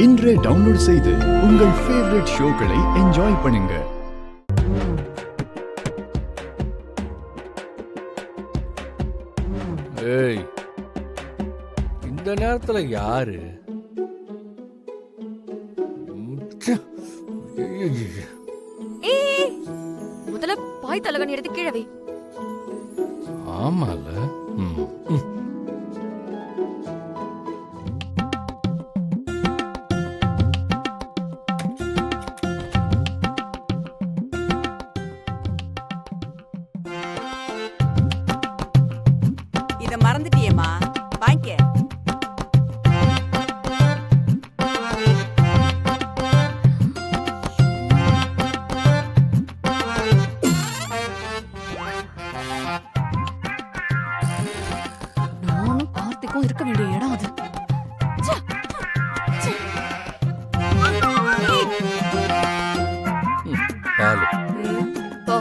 இன்றே டவுன்லோட் செய்து உங்கள் ஃபேவரட் ஷோக்களை என்ஜாய் பண்ணுங்க. ஏய், இந்த நேரத்துல யாரு? முதல்ல பாய் தலகன் எடுத்து கீழே வை. ஆமால. இத மறந்துட்டியேம்மா, வாங்கிக்க. நானும் கார்த்திக்கும் இருக்க வேண்டிய இடம் அது. பாலு. போ.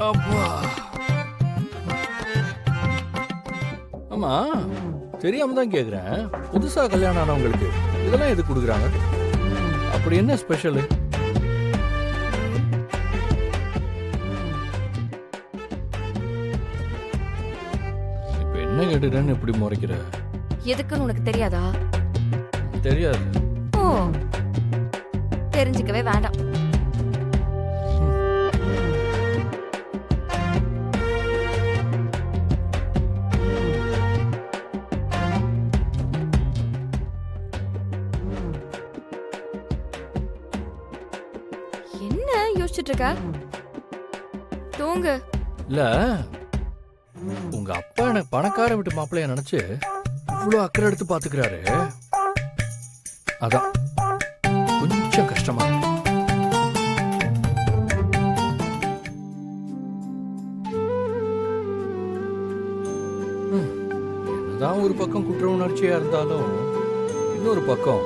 அப்பா. ஆமா, தெரியாம தான் கேக்குறேன். புதுசா கல்யாணம் ஆனவங்களுக்கு இதெல்லாம் எதுக்கு கொடுக்குறாங்க? அப்படி என்ன ஸ்பெஷல்? இப்ப என்ன கேட்டுட்டேன்னு இப்படி முறைக்கிற? எதுக்குன்னு உனக்கு தெரியாதா? தெரியாது. ஓ, தெரிஞ்சுக்கவே வேண்டாம். என்ன யோசிச்சுட்டு இருக்க? தூங்கு. இல்ல, உங்க அப்பா எனக்கு பணக்கார விட்டு மாப்பிள்ளைய நினைச்சு இவ்வளவு அக்கறை எடுத்து பாத்துக்கிறாரு. அதான் கொஞ்சம் கஷ்டமா இருக்கு. என்னதான் ஒரு பக்கம் குற்ற உணர்ச்சியா இருந்தாலும் இன்னொரு பக்கம்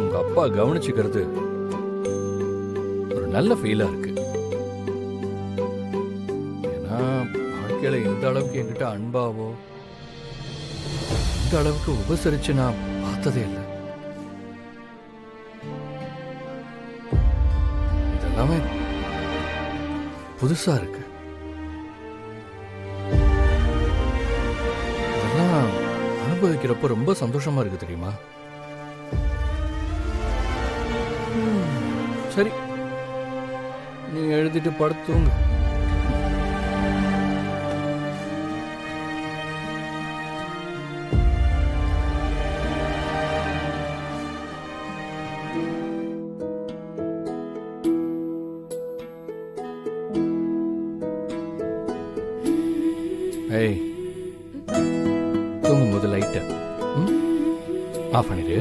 உங்க அப்பா கவனிச்சுக்கிறது ஒரு நல்ல ஃபீலா இருக்கு. ஏன்னா வாழ்க்கையில இந்த அளவுக்கு என்கிட்ட அன்பாவோ இந்த அளவுக்கு உபசரிச்சு நான் பார்த்ததே இல்லை. இதெல்லாமே புதுசா இருக்கு. இதெல்லாம் அனுபவிக்கிறப்ப ரொம்ப சந்தோஷமா இருக்கு தெரியுமா? சரி, நீ எழுதிட்டு படுத்துங்க. ஏய், தூங்கும் போது லைட்டை ஆஃப் பண்ணிடு.